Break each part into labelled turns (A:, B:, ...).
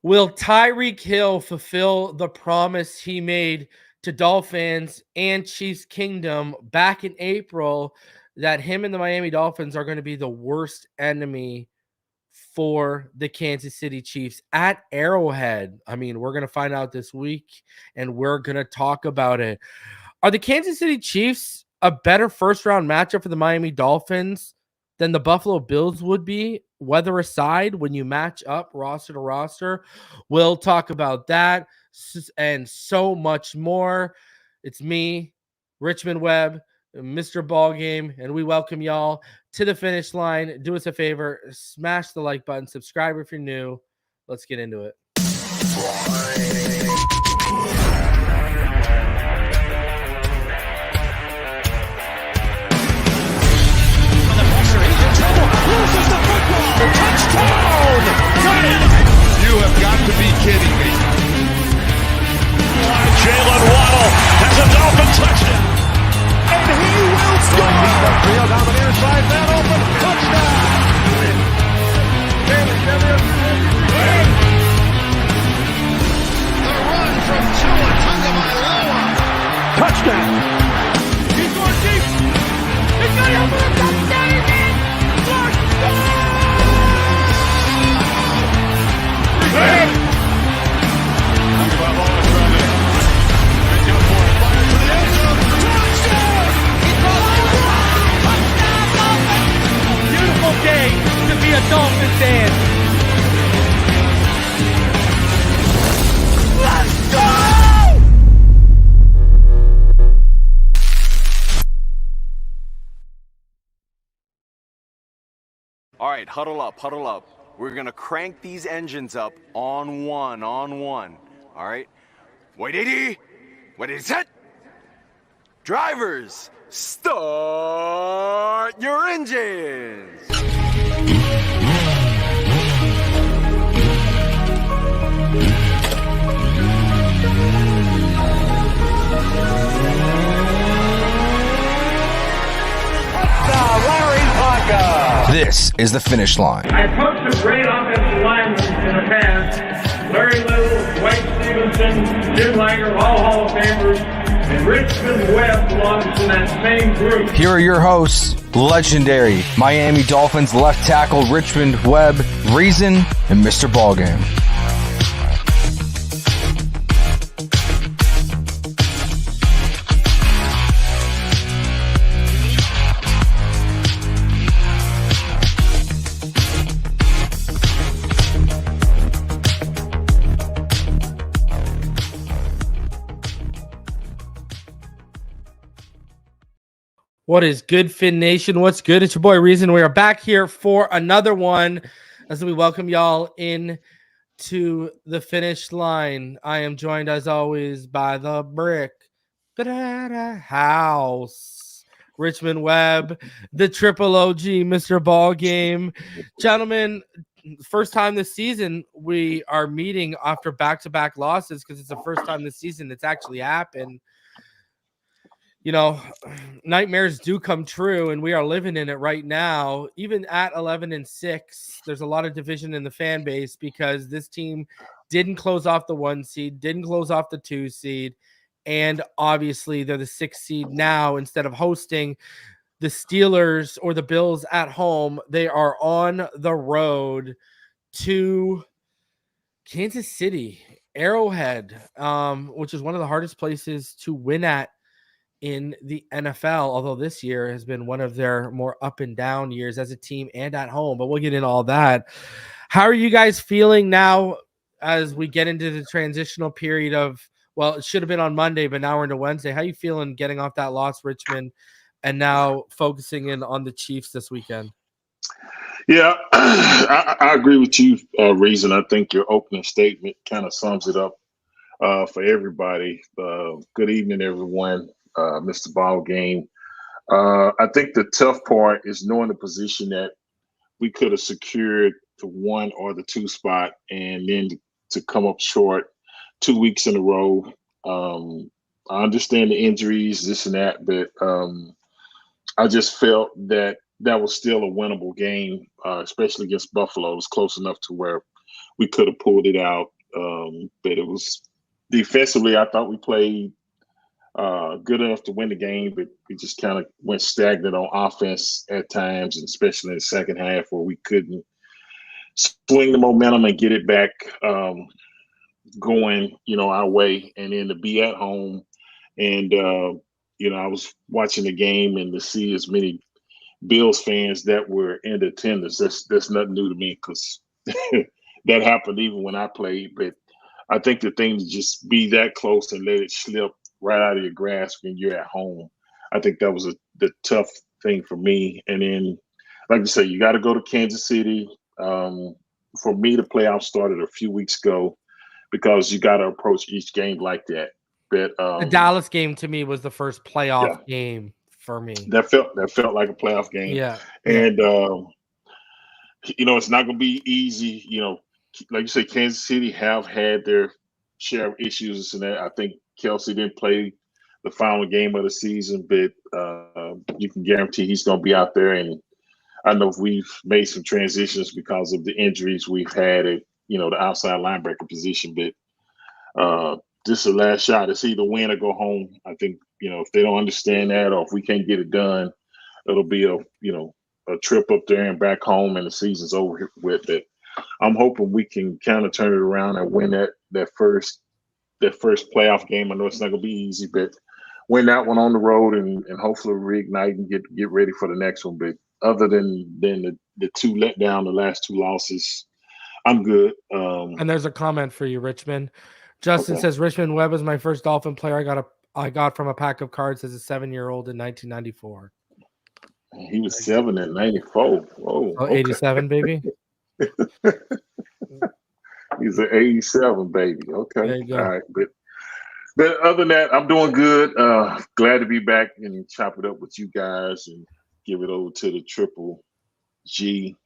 A: Will Tyreek Hill fulfill the promise he made to Dolphins and Chiefs Kingdom back in April that him and the Miami Dolphins are going to be the worst enemy for the Kansas City Chiefs at Arrowhead? I mean, we're going to find out this week, and we're going to talk about it. Are the Kansas City Chiefs a better first-round matchup for the Miami Dolphins than the Buffalo Bills would be, weather aside, when you match up roster to roster? We'll talk about that and so much more. It's me, Richmond Webb, Mr. BallGame, and we welcome y'all to the finish line. Do us a favor, smash the like button, subscribe if you're new. Let's get into it.
B: Touchdown! Got it! You have got to be kidding me. Jalen Waddle has a Dolphin touchdown. And he will score! Field down the near side, man open, touchdown! The run from Tua Tagovailoa. Touchdown! He's going deep. He's got it over the touchdown again! Touchdown!
A: Beautiful day to be a Dolphin fan. Let's go!
C: All right, huddle up, huddle up. We're going to crank these engines up on one. All right? Wait, set. Drivers, start your engines.
D: This is the finish line.
E: I coached a great offensive lineman in the past. Larry Little, Dwight Stevenson, Jim Langer, all Hall of Famers, and Richmond Webb belongs to that same group.
D: Here are your hosts, legendary Miami Dolphins left tackle Richmond Webb, Reason, and Mr. BallGame.
A: What is good, Fin Nation? What's good? It's your boy Reason. We are back here for another one as we welcome y'all in to the finish line. I am joined as always by the brick house, Richmond Webb, the triple OG, Mr. BallGame. Gentlemen, first time this season we are meeting after back-to-back losses because it's the first time this season it's actually happened. You know, nightmares do come true, and we are living in it right now. Even at 11-6, there's a lot of division in the fan base because this team didn't close off the 1 seed, didn't close off the 2 seed, and obviously they're the 6 seed now. Instead of hosting the Steelers or the Bills at home, they are on the road to Kansas City, Arrowhead, which is one of the hardest places to win at in the NFL, although this year has been one of their more up and down years as a team and at home, but we'll get into all that. How are you guys feeling now as we get into the transitional period of, well, it should have been on Monday, but now we're into Wednesday. How are you feeling getting off that loss, Richmond, and now focusing in on the Chiefs this weekend?
F: Yeah, I agree with you, Reason. I think your opening statement kind of sums it up for everybody. Good evening, everyone. Mr. BallGame. I think the tough part is knowing the position that we could have secured the 1 or the 2 spot, and then to come up short 2 weeks in a row. I understand the injuries, this and that, but I just felt that was still a winnable game, especially against Buffalo. It was close enough to where we could have pulled it out. But it was defensively, I thought we played good enough to win the game, but we just kind of went stagnant on offense at times, and especially in the second half where we couldn't swing the momentum and get it back going, our way. And then to be at home and, I was watching the game and to see as many Bills fans that were in attendance, that's nothing new to me because that happened even when I played. But I think the thing to just be that close and let it slip right out of your grasp when you're at home, I think that was the tough thing for me. And then, like you say, you got to go to Kansas City. For me, the playoffs started a few weeks ago because you got to approach each game like that. But
A: the Dallas game to me was the first playoff game for me.
F: That felt like a playoff game.
A: Yeah.
F: And it's not going to be easy. Like you say, Kansas City have had their share of issues, and that I think Kelsey didn't play the final game of the season, but you can guarantee he's going to be out there. And I know we've made some transitions because of the injuries we've had at the outside linebacker position, but this is the last shot. It's either win or go home. I think if they don't understand that, or if we can't get it done, it'll be a trip up there and back home, and the season's over with. It. I'm hoping we can kind of turn it around and win that first playoff game. I know it's not going to be easy, but win that one on the road and hopefully reignite and get ready for the next one. But other than the two letdown, the last two losses, I'm good.
A: And there's a comment for you, Richmond. Justin says Richmond Webb is my first Dolphin player I got from a pack of cards as a 7-year-old in 1994.
F: He was 7 in 94. Whoa,
A: so 87, baby.
F: He's an 87 baby. Okay.
A: There you go.
F: All right. But other than that, I'm doing good. Glad to be back and chop it up with you guys and give it over to the triple G.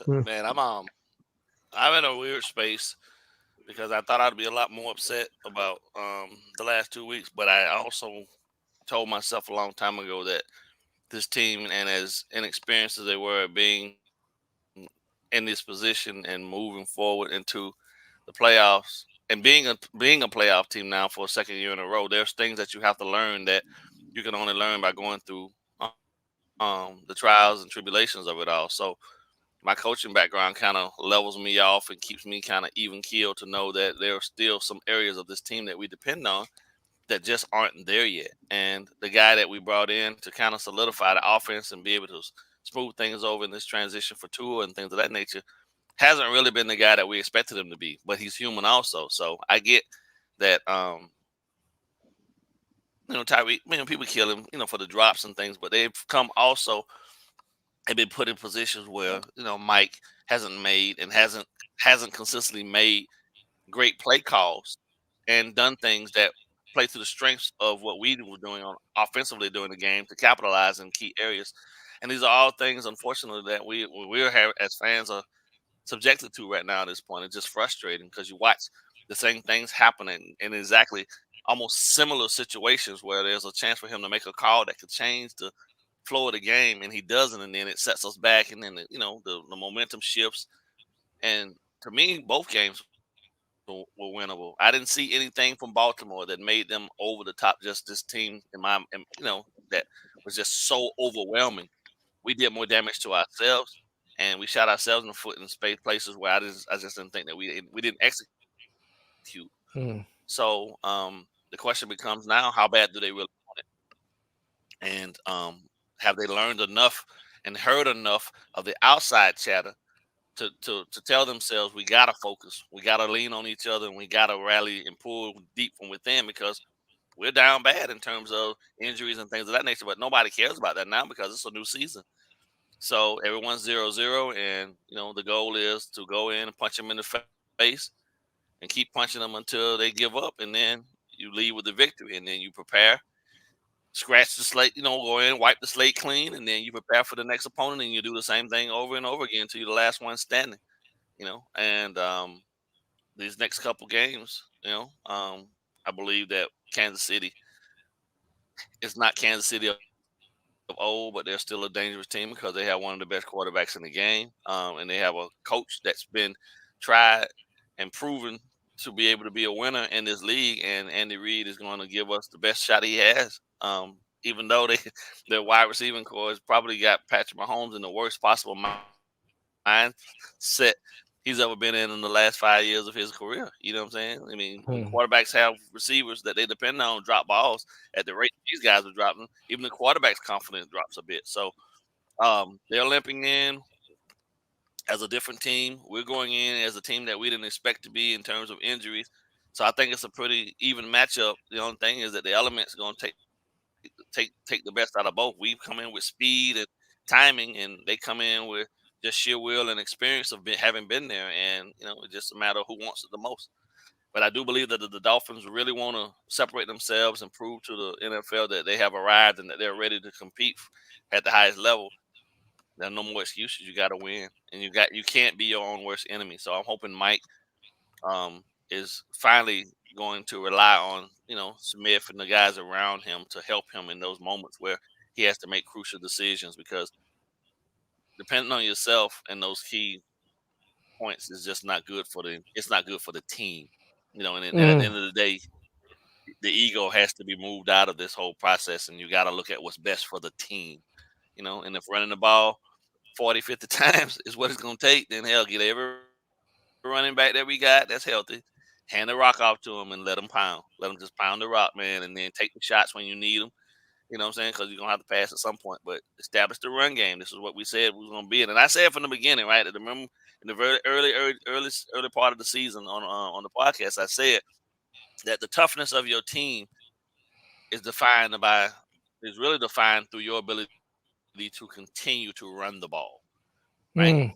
G: Man, I'm in a weird space because I thought I'd be a lot more upset about the last 2 weeks, but I also told myself a long time ago that this team, and as inexperienced as they were at being in this position and moving forward into the playoffs and being a playoff team now for a second year in a row, there's things that you have to learn that you can only learn by going through the trials and tribulations of it all. So my coaching background kind of levels me off and keeps me kind of even keeled to know that there are still some areas of this team that we depend on that just aren't there yet. And the guy that we brought in to kind of solidify the offense and be able to smooth things over in this transition for Tua and things of that nature hasn't really been the guy that we expected him to be, but he's human also. So I get that, Tyreek, people kill him, for the drops and things, but they've come also and been put in positions where, Mike hasn't made and hasn't consistently made great play calls and done things that play to the strengths of what we were doing on offensively during the game to capitalize in key areas. And these are all things, unfortunately, that we're as fans are subjected to right now at this point. It's just frustrating because you watch the same things happening in exactly almost similar situations where there's a chance for him to make a call that could change the flow of the game, and he doesn't, and then it sets us back, and then the momentum shifts. And to me, both games were winnable. I didn't see anything from Baltimore that made them over the top. Just this team, that was just so overwhelming. We did more damage to ourselves, and we shot ourselves in the foot in places where I just didn't think that we didn't execute. So the question becomes now: how bad do they really want it? And have they learned enough and heard enough of the outside chatter to tell themselves we gotta focus, we gotta lean on each other, and we gotta rally and pull deep from within because we're down bad in terms of injuries and things of that nature. But nobody cares about that now because it's a new season. So everyone's 0-0, and the goal is to go in and punch them in the face and keep punching them until they give up, and then you leave with the victory, and then you prepare. Scratch the slate, go in, wipe the slate clean, and then you prepare for the next opponent, and you do the same thing over and over again until you're the last one standing, And these next couple games, I believe that Kansas City is not Kansas City of old, but they're still a dangerous team because they have one of the best quarterbacks in the game, and they have a coach that's been tried and proven to be able to be a winner in this league. And Andy Reid is going to give us the best shot he has. Even though their wide receiving core has probably got Patrick Mahomes in the worst possible mindset he's ever been in the last 5 years of his career. You know what I'm saying? I mean, when quarterbacks have receivers that they depend on drop balls at the rate these guys are dropping, even the quarterback's confidence drops a bit. So they're limping in as a different team. We're going in as a team that we didn't expect to be in terms of injuries. So I think it's a pretty even matchup. The only thing is that the elements are going to take the best out of both. We come in with speed and timing, and they come in with just sheer will and experience of having been there. And, it's just a matter of who wants it the most. But I do believe that the Dolphins really want to separate themselves and prove to the NFL that they have arrived and that they're ready to compete at the highest level. There are no more excuses. You got to win, and you can't be your own worst enemy. So I'm hoping Mike is finally going to rely on, Smith and the guys around him to help him in those moments where he has to make crucial decisions, because depending on yourself in those key points is just not good for the team. And at the end of the day, the ego has to be moved out of this whole process, and you got to look at what's best for the team. And if running the ball 40, 50 times is what it's going to take, then hell, get every running back that we got that's healthy, hand the rock off to them and let them pound. Let them just pound the rock, man, and then take the shots when you need them. You know what I'm saying? Because you're going to have to pass at some point. But establish the run game. This is what we said we was going to be in. And I said from the beginning, right? Remember in the very early part of the season on the podcast, I said that the toughness of your team is really defined through your ability to continue to run the ball, right?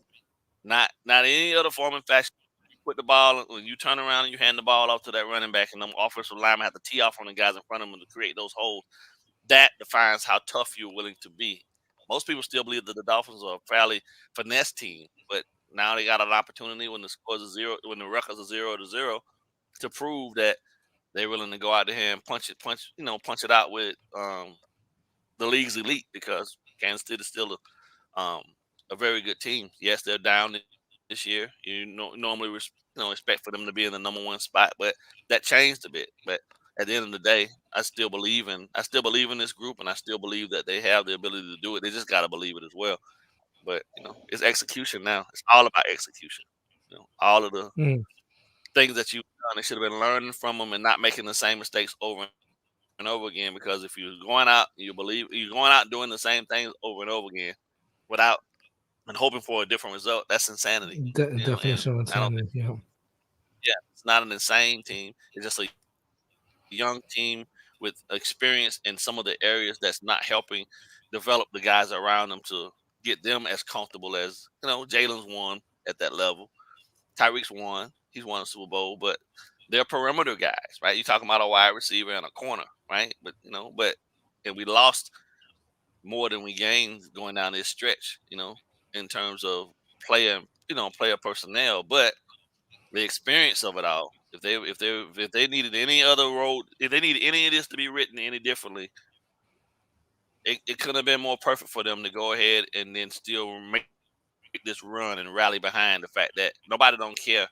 G: Not any other form and fashion. You put the ball, when you turn around and you hand the ball off to that running back, and them offensive linemen have to tee off on the guys in front of them to create those holes. That defines how tough you're willing to be. Most people still believe that the Dolphins are a fairly finesse team, but now they got an opportunity when the scores are 0, when the records are 0-0, to prove that they're willing to go out there and punch it out with the league's elite, because Kansas City is still a very good team. Yes, they're down this year. You normally expect for them to be in the number 1 spot, but that changed a bit. But at the end of the day, I still believe in this group, and I still believe that they have the ability to do it. They just got to believe it as well. But it's execution now. It's all about execution. All of the things that you've done, they should have been learning from them and not making the same mistakes over and over again. Because if you're going out, you're going out doing the same things over and over again without and hoping for a different result, that's insanity.
A: Definition of insanity. Yeah,
G: it's not an insane team. It's just a young team with experience in some of the areas that's not helping develop the guys around them to get them as comfortable as, Jalen's won at that level. Tyreek's won. He's won a Super Bowl, but they're perimeter guys, right? You're talking about a wide receiver and a corner, right? But, and we lost more than we gained going down this stretch, in terms of player personnel, but the experience of it all. If they needed any other road, if they needed any of this to be written any differently, it could have been more perfect for them to go ahead and then still make this run and rally behind the fact that nobody don't care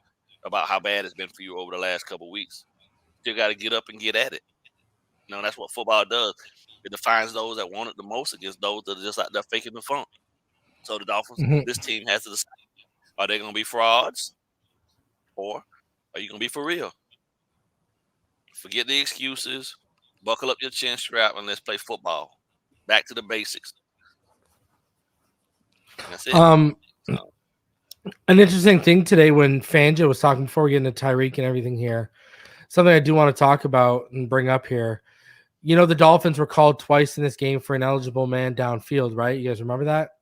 G: about how bad it's been for you over the last couple of weeks. You got to get up and get at it. That's what football does. It defines those that want it the most against those that are just out there faking the funk. So the Dolphins, this team has to decide: are they going to be frauds, or are you going to be for real? Forget the excuses. Buckle up your chin strap and let's play football. Back to the basics. That's it.
A: An interesting thing today when Fangio was talking before we get into Tyreek and everything here, something I do want to talk about and bring up here. The Dolphins were called twice in this game for an ineligible man downfield, right? You guys remember that?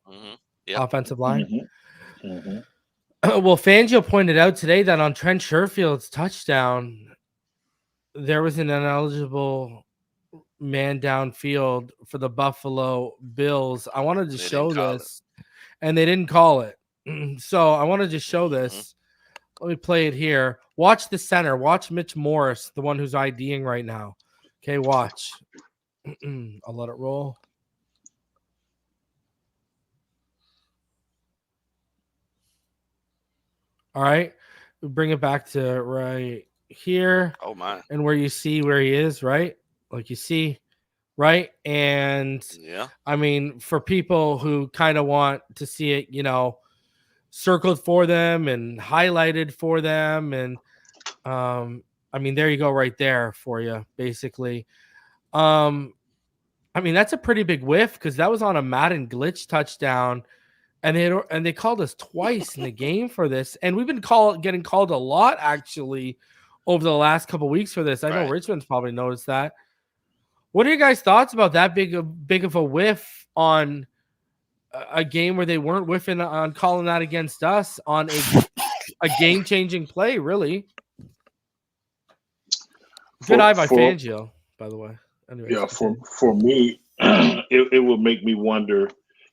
G: Yep.
A: Offensive line. Well, Fangio pointed out today that on Trent Sherfield's touchdown, there was an ineligible man downfield for the Buffalo Bills. I wanted to show this, and they didn't call it. So I wanted to show this. Let me play it here. Watch the center. Watch Mitch Morris, the one who's IDing right now. Okay, watch. I'll let it roll. All right. We bring it back to right here.
G: Oh my.
A: And where you see where he is, right? Like you see, right? And
G: Yeah.
A: I mean, for people who kind of want to see it, circled for them and highlighted for them. And I mean, there you go right there for you, basically. I mean, that's a pretty big whiff because that was on a Madden glitch touchdown. And they called us twice in the game for this. And we've been getting called a lot, actually, over the last couple weeks for this. I know
G: Right.
A: Richmond's probably noticed that. What are your guys' thoughts about that big of a whiff on a game where they weren't whiffing on calling that against us on a game-changing play, really? Good eye by Fangio, by the way. Anyways,
F: yeah, for me, it will make me wonder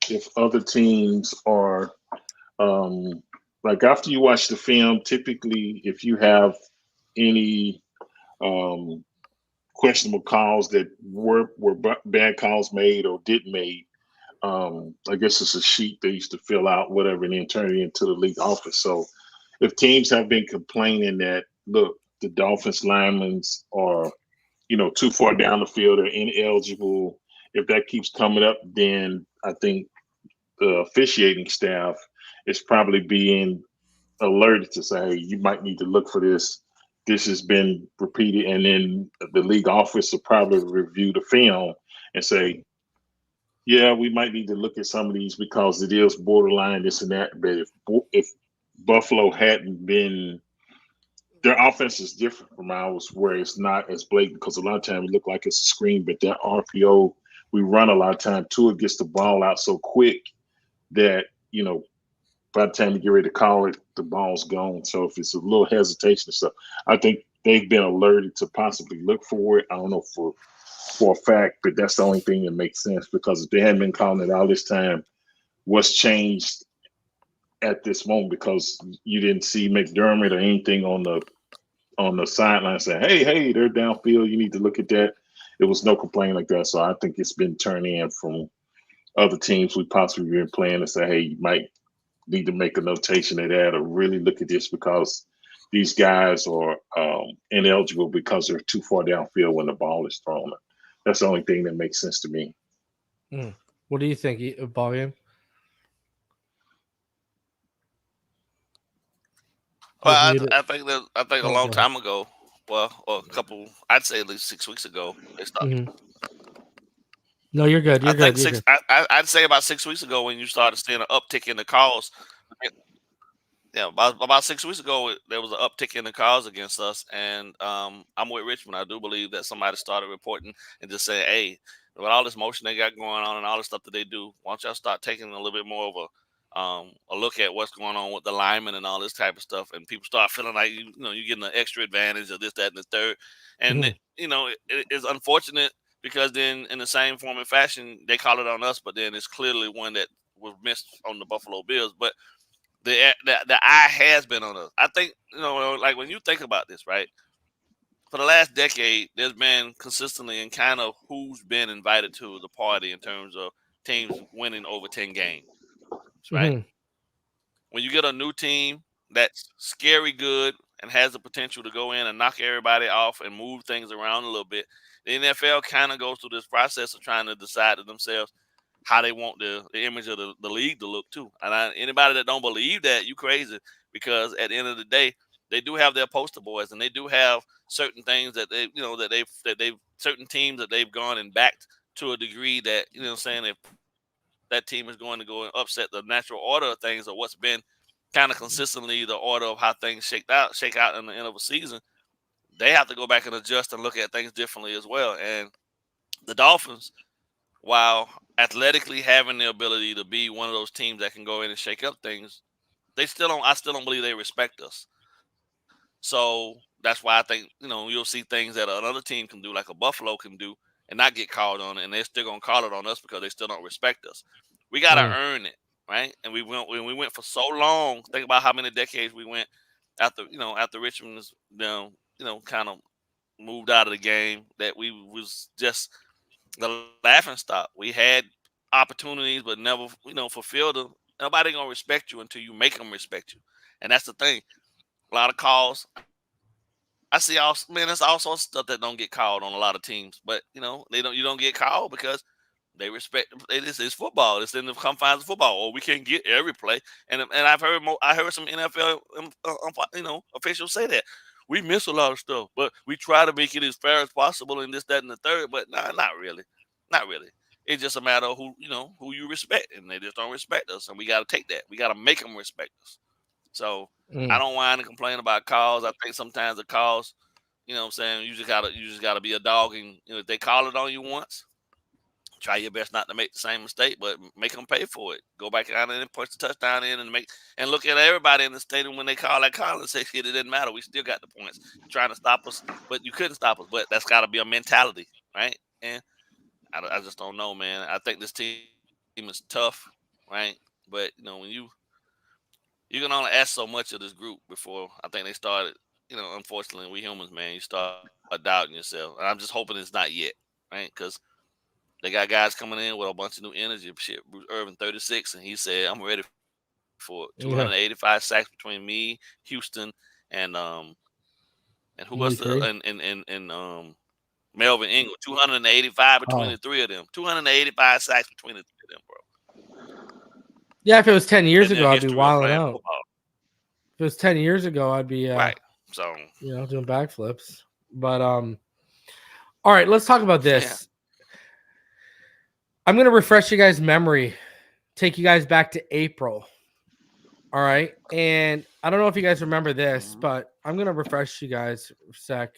F: if other teams are like after you watch the film. Typically, if you have any questionable calls that were bad calls made or didn't made, I guess it's a sheet they used to fill out, whatever, and then turn it into the league office. So if teams have been complaining that, look, the Dolphins linemen are, too far down the field or ineligible, if that keeps coming up, then I think the officiating staff is probably being alerted to say, hey, you might need to look for this. This has been repeated. And then the league office will probably review the film and say, yeah, we might need to look at some of these because it is borderline this and that. But if Buffalo hadn't been, their offense is different from ours, where it's not as blatant because a lot of times it look like it's a screen, but that RPO we run a lot of time too. It gets the ball out so quick that by the time you get ready to call it, the ball's gone. So if it's a little hesitation and stuff, I think they've been alerted to possibly look for it. I don't know for a fact, but that's the only thing that makes sense because if they hadn't been calling it all this time, what's changed at this moment? Because you didn't see McDermott or anything on the sideline saying, hey, they're downfield. You need to look at that. There was no complaint like that. So I think it's been turned in from other teams we possibly been playing and say, hey, you might need to make a notation of that or really look at this because these guys are ineligible because they're too far downfield when the ball is thrown. That's the only thing that makes sense to me.
A: What do you think, BallGame?
G: Well, I think a long time ago, or a couple, I'd say at least 6 weeks ago, they started.
A: No, you're good.
G: I'd say about 6 weeks ago when you started seeing an uptick in the calls. Yeah, about 6 weeks ago, there was an uptick in the calls against us, and I'm with Richmond. I do believe that somebody started reporting and just saying, hey, with all this motion they got going on and all the stuff that they do, why don't y'all start taking a little bit more of a look at what's going on with the linemen and all this type of stuff, and people start feeling like you're getting an extra advantage of this, that, and the third, and it's unfortunate because then in the same form and fashion they call it on us, but then it's clearly one that was missed on the Buffalo Bills, but the eye has been on us. I think like when you think about this, right? For the last decade, there's been consistently in kind of who's been invited to the party in terms of teams winning over 10 games. Right? When you get a new team that's scary good and has the potential to go in and knock everybody off and move things around a little bit, the NFL kind of goes through this process of trying to decide to themselves how they want the image of the league to look too. And anybody that don't believe that, you crazy, because at the end of the day, they do have their poster boys and they do have certain things that they've certain teams that they've gone and backed to a degree that, if that team is going to go and upset the natural order of things or what's been kind of consistently the order of how things shake out in the end of a season, they have to go back and adjust and look at things differently as well. And the Dolphins, while athletically having the ability to be one of those teams that can go in and shake up things, I still don't believe they respect us. So that's why I think, you'll see things that another team can do, like a Buffalo can do, and not get called on it, and they're still gonna call it on us because they still don't respect us. We gotta earn it, right? And we went for so long. Think about how many decades we went after Richmond's kind of moved out of the game, that we was just the laughing stock. We had opportunities, but never fulfilled them. Nobody gonna respect you until you make them respect you. And that's the thing. A lot of calls. I see there's also stuff that don't get called on a lot of teams. But you don't get called because they respect it's football. It's in the confines of football. Or we can't get every play. And I heard some NFL officials say that. We miss a lot of stuff, but we try to make it as fair as possible in this, that, and the third. But nah, not really. Not really. It's just a matter of who you respect, and they just don't respect us, and we got to take that. We got to make them respect us. So I don't whine and complain about calls. I think sometimes the calls, you know what I'm saying, you just gotta be a dog, and if they call it on you once, try your best not to make the same mistake, but make them pay for it. Go back out and punch the touchdown in and look at everybody in the stadium when they call that call and say, shit, it didn't matter. We still got the points. You're trying to stop us, but you couldn't stop us. But that's got to be a mentality, right? And I just don't know, man. I think this team is tough, right? But, when you can only ask so much of this group before I think they started, unfortunately, we humans, man, you start doubting yourself. And I'm just hoping it's not yet, right? Because they got guys coming in with a bunch of new energy. Shit, Bruce Irvin, 36, and he said, "I'm ready for it." 285 sacks between me, Houston, and who was Melvin Ingram. 285 between the three of them. 285 sacks between the three of them, bro.
A: Yeah, if it was 10 years ago, I'd be wilding out. Football. If it was 10 years ago, I'd be
G: right. So
A: doing backflips. But all right, let's talk about this. Yeah. I'm going to refresh you guys' memory, take you guys back to April. All right. And I don't know if you guys remember this, but I'm going to refresh you guys for a sec.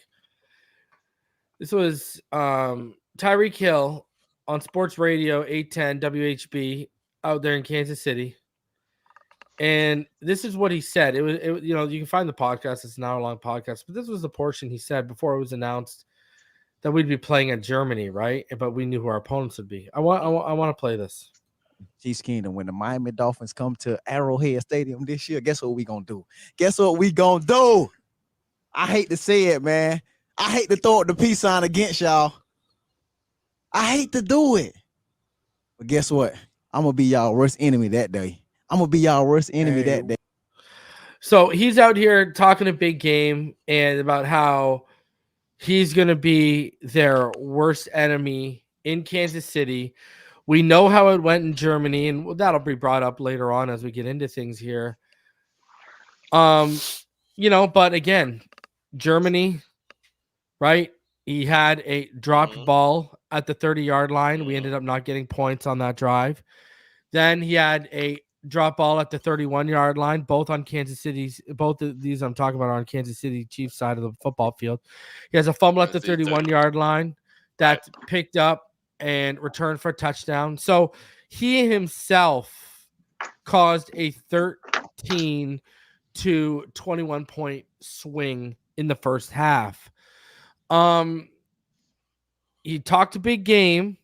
A: This was Tyreek Hill on Sports Radio 810 WHB out there in Kansas City. And this is what he said. It was you can find the podcast. It's an hour-long podcast. But this was the portion he said before it was announced that we'd be playing at Germany, right? But we knew who our opponents would be. I want to play this.
H: Chiefs Kingdom, when the Miami Dolphins come to Arrowhead Stadium this year, guess what we gonna do? Guess what we gonna do? I hate to say it, man. I hate to throw up the peace sign against y'all. I hate to do it. But guess what? I'm gonna be y'all worst enemy that day. That day.
A: So he's out here talking a big game and about how he's going to be their worst enemy in Kansas City. We know how it went in Germany, and that'll be brought up later on as we get into things here. But again, Germany, right? He had a dropped ball at the 30-yard line. We ended up not getting points on that drive. Then he had a drop ball at the 31-yard line, both of these I'm talking about are on Kansas City Chiefs side of the football field. He has a fumble at the 31-yard line that's picked up and returned for a touchdown. So he himself caused a 13 to 21 point swing in the first half. He talked a big game.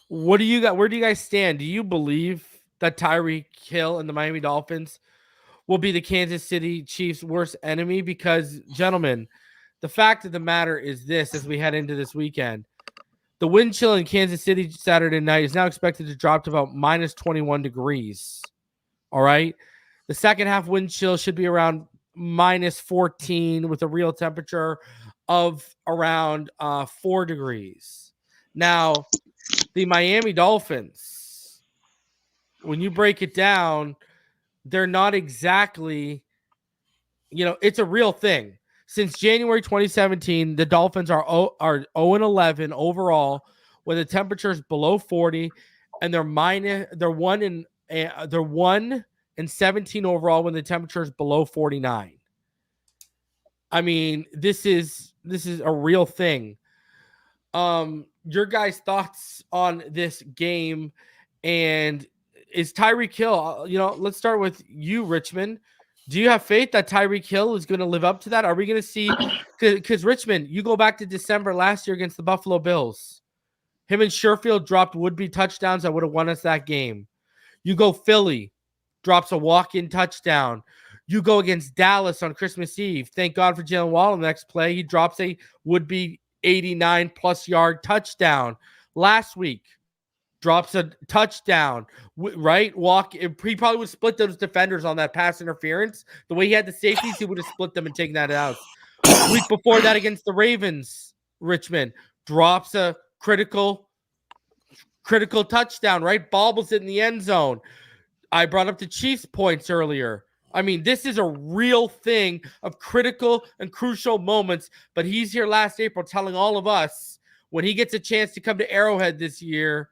A: What do you got? Where do you guys stand? Do you believe that Tyreek Hill and the Miami Dolphins will be the Kansas City Chiefs' worst enemy? Because, gentlemen, the fact of the matter is this: as we head into this weekend, the wind chill in Kansas City Saturday night is now expected to drop to about minus 21 degrees. All right. The second half wind chill should be around minus 14 with a real temperature of around 4 degrees. Now, the Miami Dolphins, when you break it down, they're not exactly, it's a real thing. Since January 2017, the Dolphins are 0-11 overall with the temperatures below 40, and they're 1-17 overall when the temperature is below 49. I mean, this is a real thing. Your guys' thoughts on this game, and is Tyreek Hill, let's start with you, Richmond. Do you have faith that Tyreek Hill is going to live up to that? Are we going to see, because Richmond, you go back to December last year against the Buffalo Bills. Him and Sherfield dropped would-be touchdowns that would have won us that game. You go Philly, drops a walk-in touchdown. You go against Dallas on Christmas Eve. Thank God for Jalen Waddle on the next play. He drops a would-be 89-plus yard touchdown. Last week, drops a touchdown, right? He probably would split those defenders on that pass interference. The way he had the safeties, he would have split them and taken that out. Week before that against the Ravens, Richmond drops a critical touchdown, right? Bobbles it in the end zone. I brought up the Chiefs points earlier. I mean, this is a real thing of critical and crucial moments, but he's here last April telling all of us when he gets a chance to come to Arrowhead this year,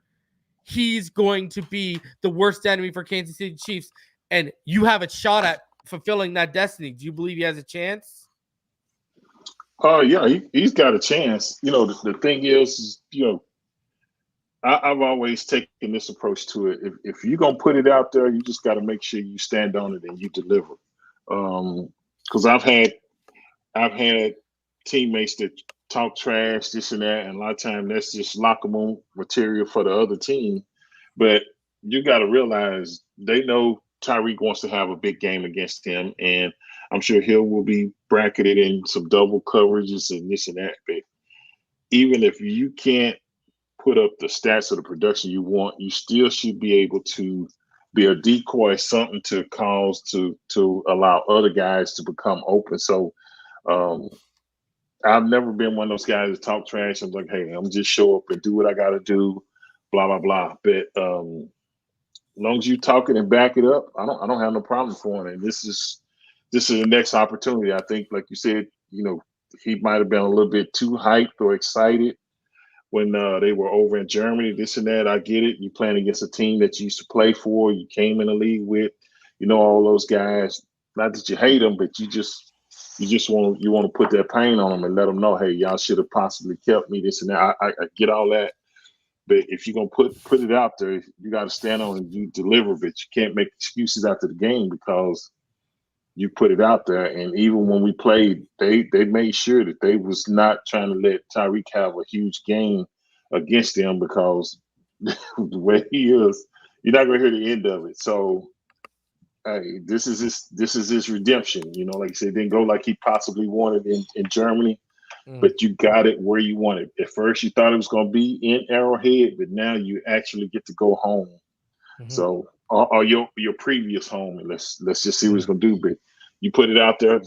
A: he's going to be the worst enemy for Kansas City Chiefs, and you have a shot at fulfilling that destiny. Do you believe he has a chance?
F: Yeah, he's got a chance. The thing is, I've always taken this approach to it. If you're gonna put it out there, you just got to make sure you stand on it and you deliver. Because I've had teammates that talk trash, this and that, and a lot of times that's just locker room material for the other team. But you got to realize they know Tyreek wants to have a big game against him, and I'm sure Hill will be bracketed in some double coverages and this and that. But even if you can't put up the stats or the production you want, you still should be able to be a decoy, something to cause to allow other guys to become open. So I've never been one of those guys that talk trash. I'm like, hey, I'm just show up and do what I got to do, blah, blah, blah. But as long as you talk it and back it up, I don't have no problem for it. And this is the next opportunity. I think, like you said, he might have been a little bit too hyped or excited when they were over in Germany, this and that. I get it. You playing against a team that you used to play for, you came in the league with, all those guys. Not that you hate them, but you just want to put that pain on them and let them know, hey, y'all should have possibly kept me, this and that. I get all that. But if you're going to put it out there, you got to stand on it and you deliver, but you can't make excuses after the game because you put it out there. And even when we played, they made sure that they was not trying to let Tyreek have a huge game against them because the way he is, you're not going to hear the end of it. So, hey, this is his redemption. Like I said, it didn't go like he possibly wanted in Germany, but you got it where you wanted. At first, you thought it was going to be in Arrowhead, but now you actually get to go home. Mm-hmm. So, or your previous home, and let's just see what it's going to do. But you put it out there,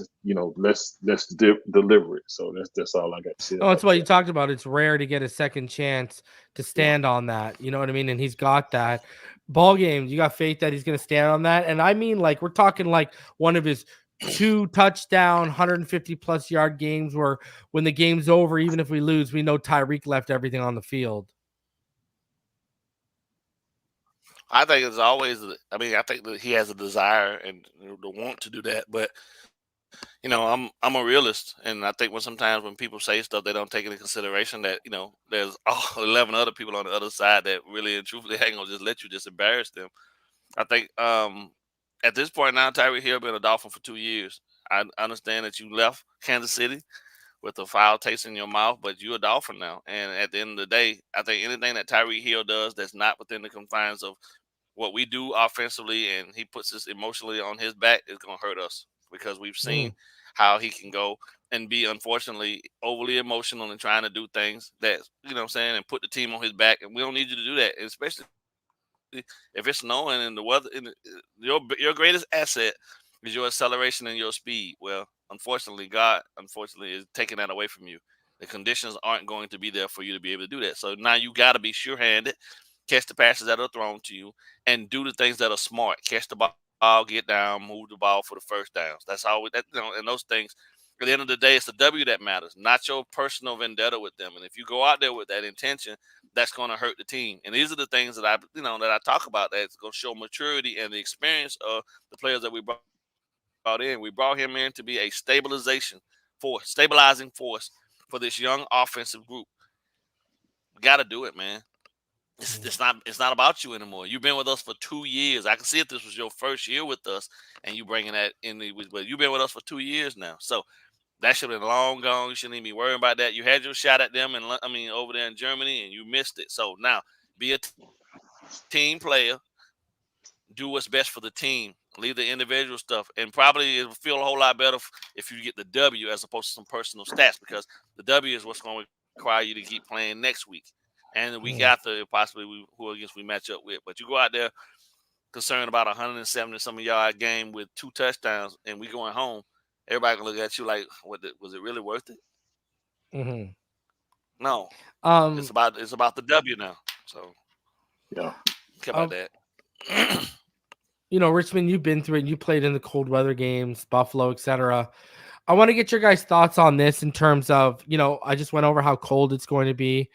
F: let's deliver it. So that's all I got to say.
A: Oh, that's what you talked about. It's rare to get a second chance to stand on that. You know what I mean? And he's got that. BallGame, you got faith that he's going to stand on that? And I mean, like, we're talking like one of his 2 touchdown, 150+ yard games where when the game's over, even if we lose, we know Tyreek left everything on the field.
G: I think it's always. I think that he has a desire and the want to do that, but I'm a realist, and I think sometimes when people say stuff, they don't take into consideration that there's 11 other people on the other side that really and truthfully ain't gonna just let you just embarrass them. I think at this point now, Tyreek Hill been a Dolphin for 2 years. I understand that you left Kansas City with a foul taste in your mouth, but you're a Dolphin now, and at the end of the day, I think anything that Tyreek Hill does that's not within the confines of what we do offensively, and he puts us emotionally on his back, is going to hurt us because we've seen how he can go and be, unfortunately, overly emotional and trying to do things that, and put the team on his back. And we don't need you to do that, especially if it's snowing and the weather. Your greatest asset is your acceleration and your speed. Well, unfortunately, God, is taking that away from you. The conditions aren't going to be there for you to be able to do that. So now you got to be sure-handed, catch the passes that are thrown to you, and do the things that are smart. Catch the ball, get down, move the ball for the first downs. That's all. And those things. At the end of the day, it's the W that matters, not your personal vendetta with them. And if you go out there with that intention, that's going to hurt the team. And these are the things that I talk about. That's going to show maturity and the experience of the players that we brought in. We brought him in to be a stabilizing force for this young offensive group. We got to do it, man. It's not about you anymore. You've been with us for 2 years. I can see if this was your first year with us and you bringing that in, but you've been with us for 2 years now. So that should have been long gone. You shouldn't even be worrying about that. You had your shot at them, over there in Germany, and you missed it. So now be a team player. Do what's best for the team. Leave the individual stuff, and probably it'll feel a whole lot better if you get the W as opposed to some personal stats, because the W is what's going to require you to keep playing next week. and the week after possibly who against we match up with. But you go out there concerned about 170 some yard game with 2 touchdowns, and we going home. Everybody can look at you like, was it really worth it?
A: Mm-hmm.
G: No. It's about the W now. So
F: yeah,
G: care about that.
A: You know, Richmond, you've been through it. You played in the cold weather games, Buffalo, etc. I want to get your guys' thoughts on this in terms of, you know, I just went over how cold it's going to be,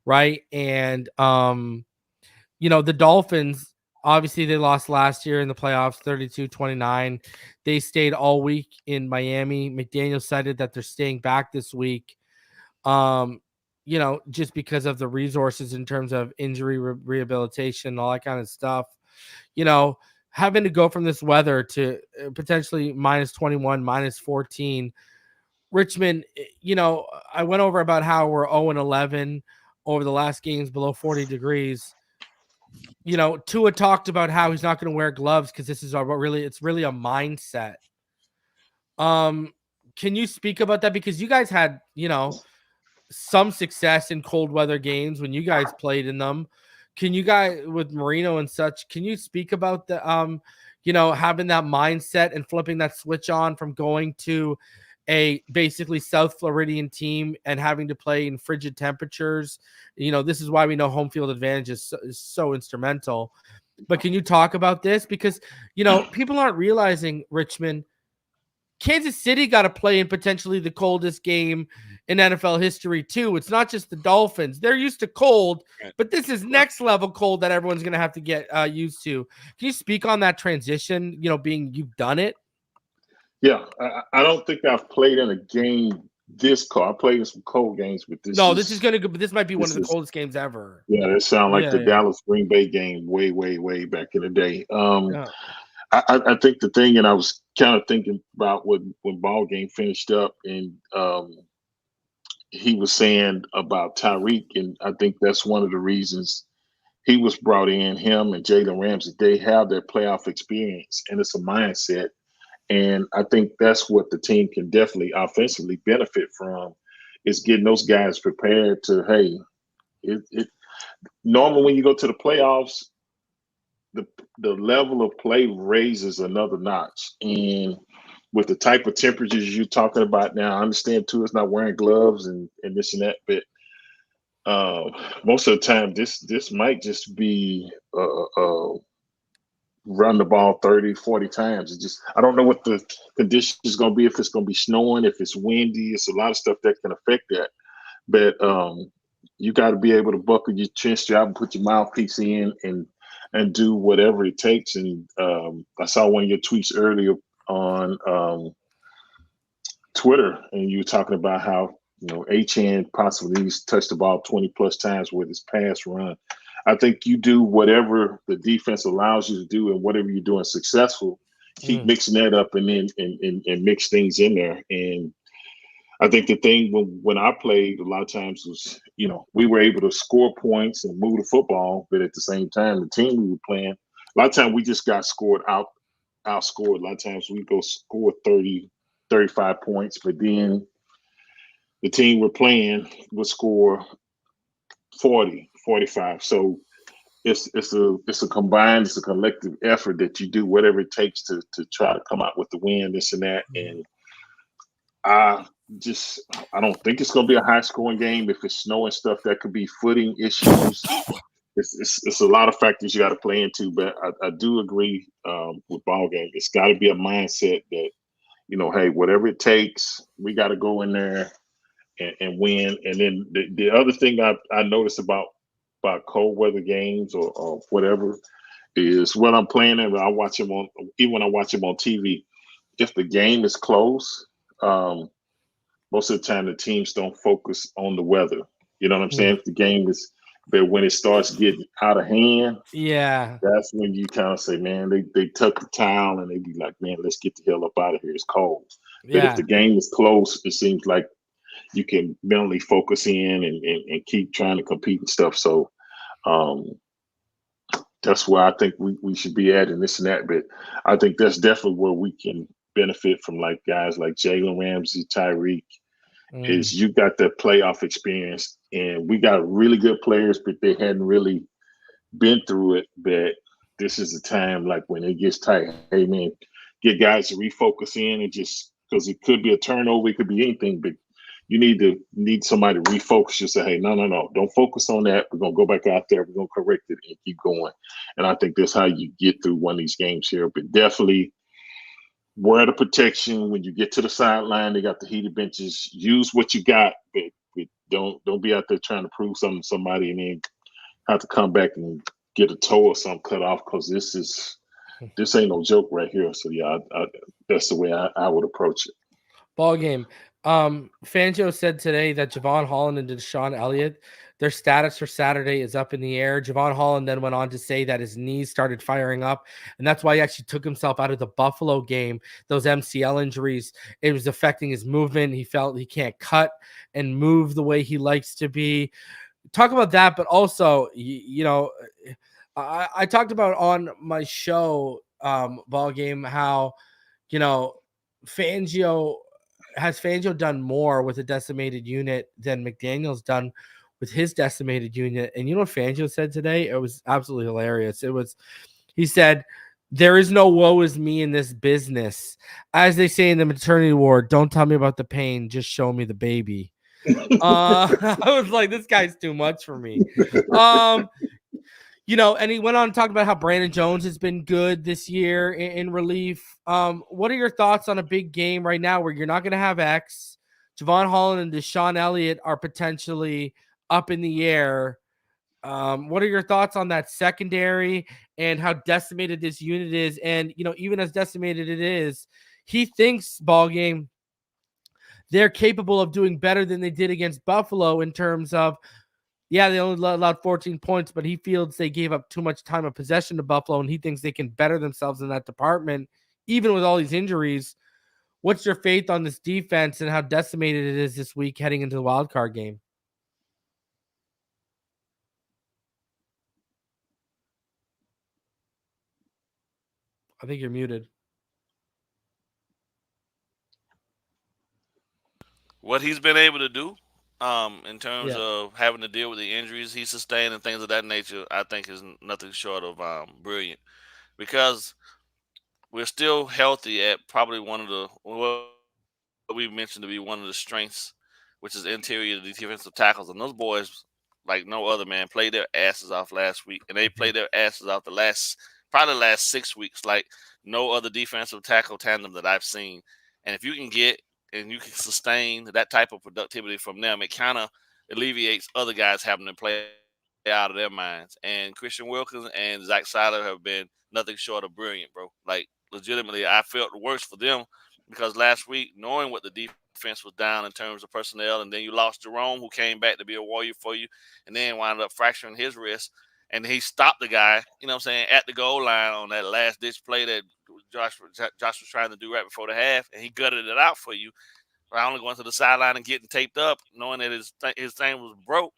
A: right? And you know, the Dolphins, obviously they lost last year in the playoffs 32-29. They stayed all week in Miami. McDaniel cited that they're staying back this week. You know, just because of the resources in terms of injury rehabilitation, all that kind of stuff. You know, having to go from this weather to potentially -21, -14. Richmond, you know, I went over about how we're 0-11 over the last games below 40 degrees. You know, Tua talked about how he's not going to wear gloves because this is it's really a mindset. Can you speak about that? Because you guys had, you know, some success in cold weather games when you guys played in them. Can you guys, with Marino and such, can you speak about the you know, having that mindset and flipping that switch on from going to a basically South Floridian team and having to play in frigid temperatures? You know, this is why we know home field advantage is so instrumental. But can you talk about this? Because, you know, people aren't realizing, Richmond, Kansas City got to play in potentially the coldest game in NFL history too. It's not just the Dolphins. They're used to cold, but this is next level cold that everyone's going to have to get used to. Can you speak on that transition, you know, being you've done it?
F: Yeah. I don't think I've played in a game this cold. I played in some cold games, but this
A: might be one of the coldest games ever.
F: Yeah, it sounds like the Dallas Green Bay game way, way, way back in the day. I think the thing, and I was kind of thinking about when BallGame finished up, and he was saying about Tyreek, and I think that's one of the reasons he was brought in. Him and Jalen Ramsey, they have their playoff experience, and it's a mindset. And I think that's what the team can definitely offensively benefit from, is getting those guys prepared to, hey, normally when you go to the playoffs, the level of play raises another notch. And with the type of temperatures you're talking about now, I understand too, it's not wearing gloves and this and that, but most of the time this might just be run the ball 30, 40 times. It just, I don't know what the condition is going to be, if it's going to be snowing, if it's windy. It's a lot of stuff that can affect that. But you got to be able to buckle your chest job and put your mouthpiece in and do whatever it takes. And I saw one of your tweets earlier on Twitter, and you were talking about how, you know, Achane possibly needs to touch the ball 20 plus times with his pass run. I think you do whatever the defense allows you to do, and whatever you're doing successful, keep mixing that up and then and mix things in there. And I think the thing when I played a lot of times was, you know, we were able to score points and move the football, but at the same time, the team we were playing, a lot of times we just got outscored. A lot of times we go score 30, 35 points, but then the team we're playing would score 40, 45. So it's a combined, it's a collective effort that you do whatever it takes to try to come out with the win, this and that. And I don't think it's going to be a high scoring game. If it's snow and stuff, that could be footing issues. It's a lot of factors you got to play into, but I do agree with BallGame. It's got to be a mindset that, you know, hey, whatever it takes, we got to go in there and win. And then the other thing I noticed about cold weather games or whatever is when I'm playing them, I watch them even when I watch them on TV. If the game is close, most of the time the teams don't focus on the weather. You know what I'm saying? If the game is, but when it starts getting out of hand, that's when you kind of say, man, they tuck the towel and they be like, man, let's get the hell up out of here. It's cold. But if the game is close, it seems like you can mentally focus in and keep trying to compete and stuff. So that's where I think we should be at and this and that. But I think that's definitely where we can benefit from, like guys like Jalen Ramsey, Tyreek, is you got that playoff experience, and we got really good players, but they hadn't really been through it. But this is the time, like when it gets tight, hey man, get guys to refocus in and just because it could be a turnover, it could be anything, but you need somebody to refocus. You say, hey, no, don't focus on that. We're gonna go back out there. We're gonna correct it and keep going. And I think that's how you get through one of these games here. But definitely wear the protection when you get to the sideline. They got the heated benches. Use what you got, but don't be out there trying to prove something to somebody and then have to come back and get a toe or something cut off, because this ain't no joke right here. So yeah, that's the way I would approach it.
A: Ball game. Fangio said today that Jevon Holland and Deshaun Elliott, their status for Saturday is up in the air. Jevon Holland then went on to say that his knees started firing up, and that's why he actually took himself out of the Buffalo game. Those MCL injuries, it was affecting his movement. He felt he can't cut and move the way he likes to be. Talk about that, but also, I talked about on my show, Ball Game, how, Fangio done more with a decimated unit than McDaniel's done with his decimated unit. And you know what Fangio said today? It was absolutely hilarious. He said, there is no woe is me in this business. As they say in the maternity ward, don't tell me about the pain, just show me the baby. I was like, this guy's too much for me. And he went on to talk about how Brandon Jones has been good this year in relief. What are your thoughts on a big game right now where you're not going to have X? Jevon Holland and Deshaun Elliott are potentially up in the air. What are your thoughts on that secondary and how decimated this unit is? And, even as decimated it is, he thinks, Ball Game, they're capable of doing better than they did against Buffalo in terms of, yeah, they only allowed 14 points, but he feels they gave up too much time of possession to Buffalo, and he thinks they can better themselves in that department, even with all these injuries. What's your faith on this defense and how decimated it is this week heading into the wild card game? I think you're muted.
G: What he's been able to do in terms of having to deal with the injuries he sustained and things of that nature, I think is nothing short of brilliant, because we're still healthy at probably one of the, what we mentioned to be one of the strengths, which is interior defensive tackles. And those boys, like no other, man, played their asses off last week, and they played their asses off the last 6 weeks like no other defensive tackle tandem that I've seen. And if you can get and you can sustain that type of productivity from them, it kind of alleviates other guys having to play out of their minds. And Christian Wilkins and Zach Seiler have been nothing short of brilliant, bro. Like, legitimately, I felt the worst for them, because last week, knowing what the defense was down in terms of personnel, and then you lost Jerome, who came back to be a warrior for you, and then wound up fracturing his wrist, and he stopped the guy, at the goal line on that last-ditch play that Josh was trying to do right before the half, and he gutted it out for you. Not only going to the sideline and getting taped up, knowing that his thing was broke.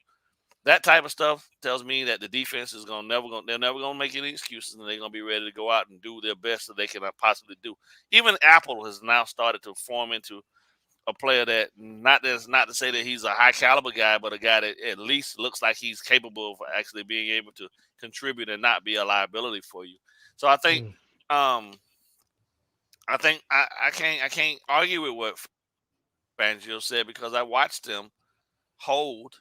G: That type of stuff tells me that the defense is they're never gonna make any excuses, and they're gonna be ready to go out and do their best that they can possibly do. Even Apple has now started to form into a player that not to say that he's a high caliber guy, but a guy that at least looks like he's capable of actually being able to contribute and not be a liability for you. So I think I can't argue with what Fangio said, because I watched them hold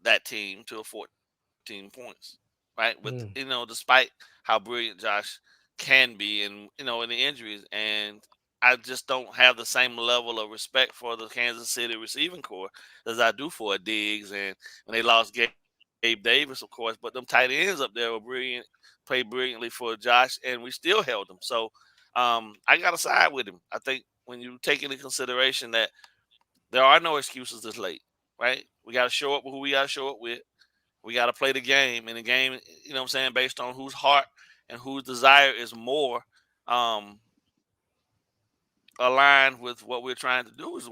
G: that team to 14 points, right? With despite how brilliant Josh can be, and in the injuries, and I just don't have the same level of respect for the Kansas City receiving core as I do for Diggs, and when they lost Gabe Davis, of course, but them tight ends up there were brilliant, played brilliantly for Josh, and we still held them. So I got to side with him. I think when you take into consideration that there are no excuses this late, right? We got to show up with who we got to show up with. We got to play the game, and the game, based on whose heart and whose desire is more aligned with what we're trying to do is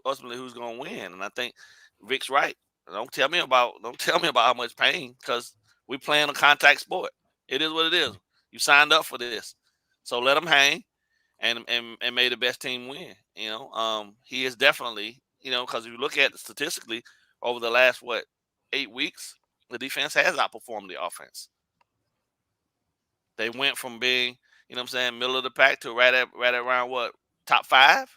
G: ultimately who's going to win. And I think Vic's right. Don't tell me about how much pain, because we playing a contact sport. It is what it is. You signed up for this, so let them hang and may the best team win. He is definitely because if you look at it statistically over the last 8 weeks, the defense has outperformed the offense. They went from being, middle of the pack to right at around top 5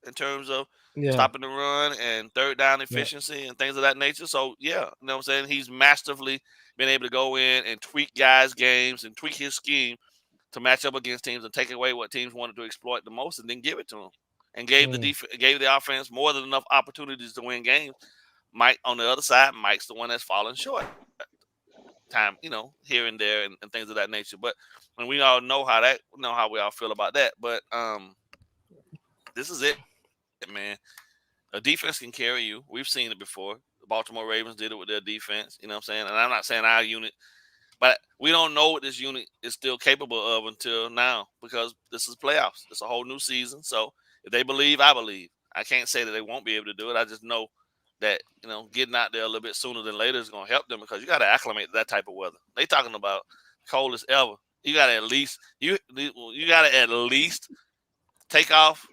G: in terms of stopping the run and third down efficiency and things of that nature. So he's masterfully been able to go in and tweak guys' games and tweak his scheme to match up against teams and take away what teams wanted to exploit the most and then give it to them. And gave the offense more than enough opportunities to win games. Mike on the other side, Mike's the one that's fallen short time, here and there and things of that nature. But and we all know how we all feel about that. But this is it, man. A defense can carry you. We've seen it before. The Baltimore Ravens did it with their defense. You know what I'm saying? And I'm not saying our unit, but we don't know what this unit is still capable of until now because this is playoffs. It's a whole new season. So if they believe, I believe. I can't say that they won't be able to do it. I just know that, getting out there a little bit sooner than later is going to help them because you got to acclimate to that type of weather. They talking about coldest ever. You got to at least take off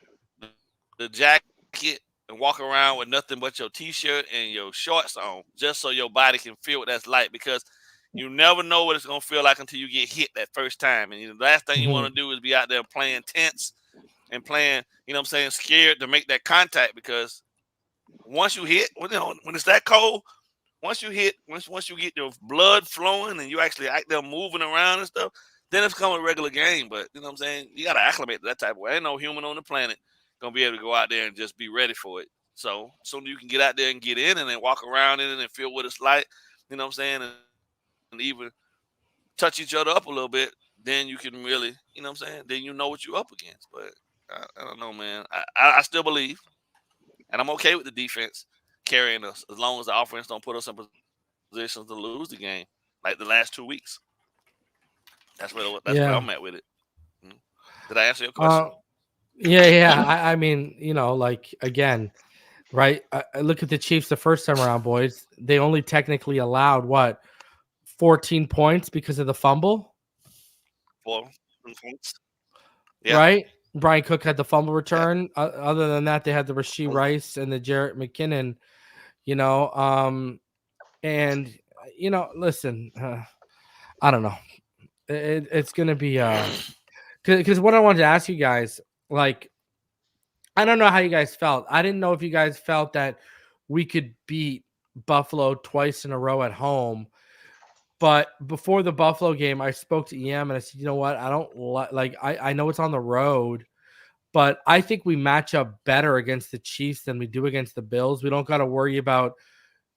G: the jacket and walk around with nothing but your T-shirt and your shorts on just so your body can feel what that's like because you never know what it's going to feel like until you get hit that first time. And the last thing you want to do is be out there playing tense and playing, scared to make that contact because once you hit, when it's that cold, once you get your blood flowing and you actually out there moving around and stuff, then it's become a regular game. But you got to acclimate to that type of way. Ain't no human on the planet gonna be able to go out there and just be ready for it. So soon you can get out there and get in and then walk around in it and feel what it's like, and even touch each other up a little bit, then you can really, then you know what you're up against. But I don't know, man. I still believe, and I'm okay with the defense carrying us as long as the offense don't put us in positions to lose the game like the last 2 weeks. That's where I'm at with it. Did I answer your question?
A: Yeah. I mean, again, right? I look at the Chiefs the first time around, boys. They only technically allowed 14 points because of the fumble.
G: 4 points. Yeah.
A: Right? Brian Cook had the fumble return. Yeah. Other than that, they had the Rashee Rice and the Jarrett McKinnon. And listen, I don't know. It's gonna be because what I wanted to ask you guys, I don't know how you guys felt. I didn't know if you guys felt that we could beat Buffalo twice in a row at home. But before the Buffalo game, I spoke to EM and I said, you know what? I don't I know it's on the road, but I think we match up better against the Chiefs than we do against the Bills. We don't got to worry about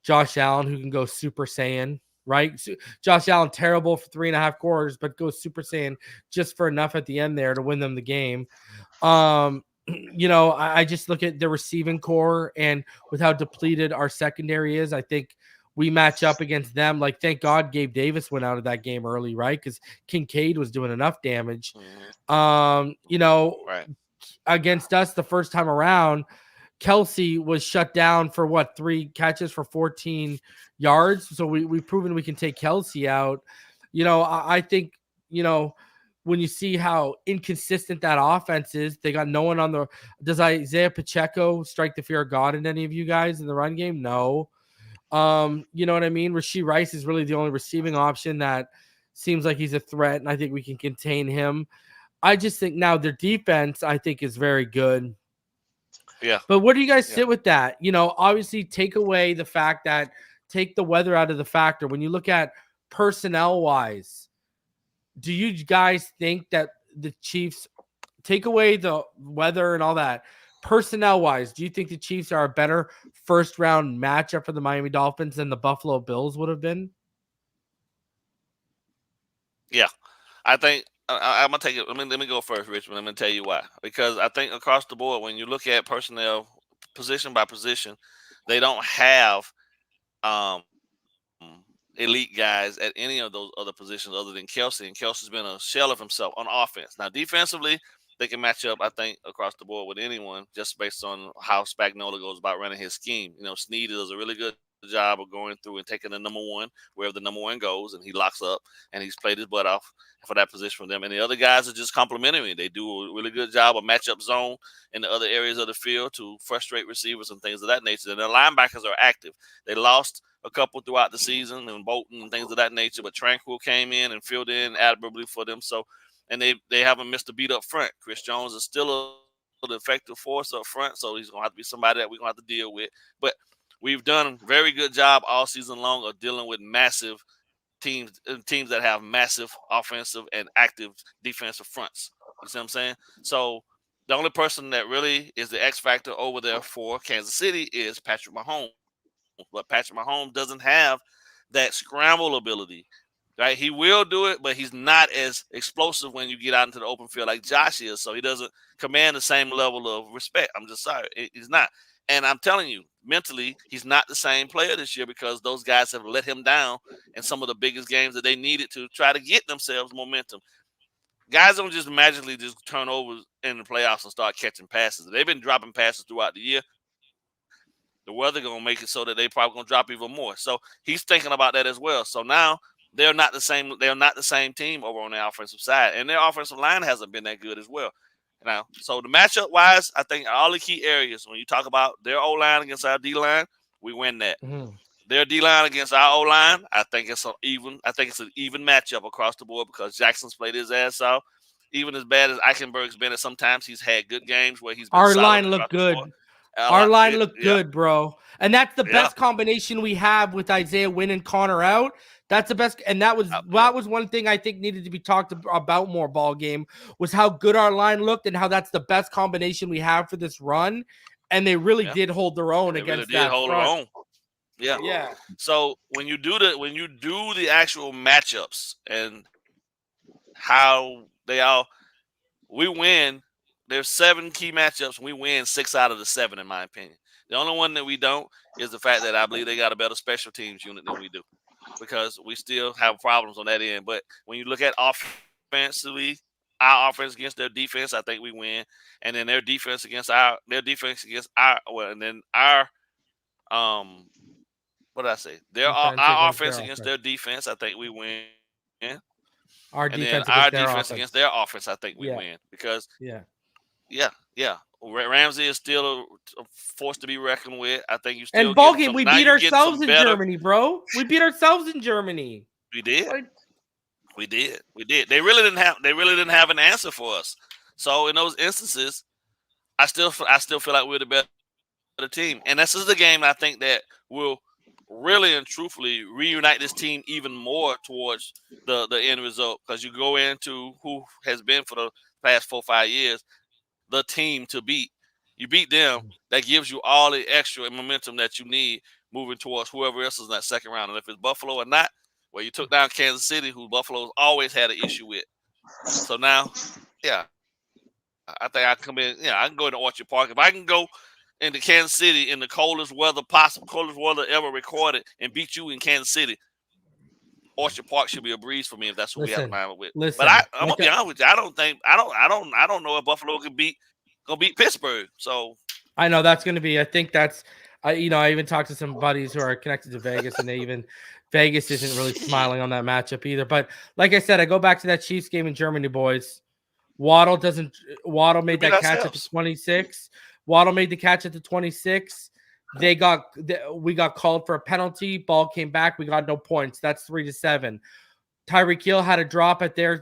A: Josh Allen, who can go Super Saiyan, right? So Josh Allen, terrible for 3.5 quarters, but goes Super Saiyan just for enough at the end there to win them the game. I just look at the receiving core and with how depleted our secondary is, I think we match up against them. Thank God Gabe Davis went out of that game early, right? Because Kincaid was doing enough damage.
G: Right.
A: Against us the first time around, Kelsey was shut down for 3 catches for 14 yards. So we've proven we can take Kelsey out. I think, when you see how inconsistent that offense is, they got no one on the. Does Isaiah Pacheco strike the fear of God in any of you guys in the run game? No. You know what I mean? Rashee Rice is really the only receiving option that seems like he's a threat, and I think we can contain him. I just think now their defense, I think, is very good.
G: Yeah.
A: But where do you guys sit with that? Obviously take the weather out of the factor. When you look at personnel-wise, do you guys think that the Chiefs, take away the weather and all that, personnel-wise, do you think the Chiefs are a better first-round matchup for the Miami Dolphins than the Buffalo Bills would have been?
G: Yeah. I think I'm going to take it. Let me go first, Richmond. I'm going to tell you why. Because I think across the board, when you look at personnel position by position, they don't have elite guys at any of those other positions other than Kelsey. And Kelsey's been a shell of himself on offense. Now, defensively, they can match up, I think, across the board with anyone just based on how Spagnuolo goes about running his scheme. Snead does a really good job of going through and taking the number one wherever the number one goes, and he locks up and he's played his butt off for that position for them. And the other guys are just complimentary. They do a really good job of matchup zone in the other areas of the field to frustrate receivers and things of that nature. And their linebackers are active. They lost a couple throughout the season, and Bolton and things of that nature, but Tranquil came in and filled in admirably for them. So, and they haven't missed a beat up front. Chris Jones is still an effective force up front, so he's going to have to be somebody that we're going to have to deal with. But we've done a very good job all season long of dealing with massive teams that have massive offensive and active defensive fronts. You see what I'm saying? So the only person that really is the X factor over there for Kansas City is Patrick Mahomes. But Patrick Mahomes doesn't have that scramble ability, right? He will do it, but he's not as explosive when you get out into the open field like Josh is. So he doesn't command the same level of respect. I'm just sorry. He's not. And I'm telling you, mentally, he's not the same player this year because those guys have let him down in some of the biggest games that they needed to try to get themselves momentum. Guys don't just magically just turn over in the playoffs and start catching passes. They've been dropping passes throughout the year. The weather going to make it so that they probably going to drop even more. So he's thinking about that as well. So now they're not the same. They're not the same team over on the offensive side, and their offensive line hasn't been that good as well. Now, so the matchup wise, I think all the key areas when you talk about their O line against our D line, we win that.
A: Mm-hmm.
G: Their D line against our O line, I think it's an even matchup across the board because Jackson's played his ass off. Even as bad as Eichenberg's been at sometimes, he's had good games where he's been
A: our
G: solid
A: line looked good. Our line looked good, bro. And that's the best combination we have with Isaiah Wynn and Connor out. That's the best. And that was one thing I think needed to be talked about more, ball game, was how good our line looked and how that's the best combination we have for this run. And they really did hold their own against that front.
G: Yeah. Yeah. So when you do the actual matchups and how we win. There's 7 key matchups. We win 6 out of the 7, in my opinion. The only one that we don't is the fact that I believe they got a better special teams unit than we do because we still have problems on that end. But when you look at offensively, our offense against their defense, I think we win. And then their defense against our what did I say? Our offense against their defense, I think we win.
A: Our defense
G: against their offense, I think we win because Yeah. Ramsey is still a force to be reckoned with. I think you still.
A: And ball game, we beat ourselves in Germany, bro. We beat ourselves in Germany.
G: We did. We did. They really didn't have an answer for us. So in those instances, I still feel like we're the better team. And this is the game I think that will really and truthfully reunite this team even more towards the end result because you go into who has been for the past 4 or 5 years. The team to beat. You beat them, that gives you all the extra momentum that you need moving towards whoever else is in that second round. And if it's Buffalo or not, well, you took down Kansas City, who Buffalo's always had an issue with. So now, I think I come in, I can go into Orchard Park. If I can go into Kansas City in the coldest weather ever recorded and beat you in Kansas City, Orchard Park should be a breeze for me if that's what we have in mind with. But I'm gonna be honest with you. I don't know if Buffalo gonna beat Pittsburgh. So
A: I know that's gonna be. I think that's. I even talked to some buddies who are connected to Vegas, and Vegas isn't really smiling on that matchup either. But like I said, I go back to that Chiefs game in Germany, boys. Waddle made that catch at the 26. Waddle made the catch at the 26. We got called for a penalty. Ball came back. We got no points. That's 3-7. Tyreek Hill had a drop at their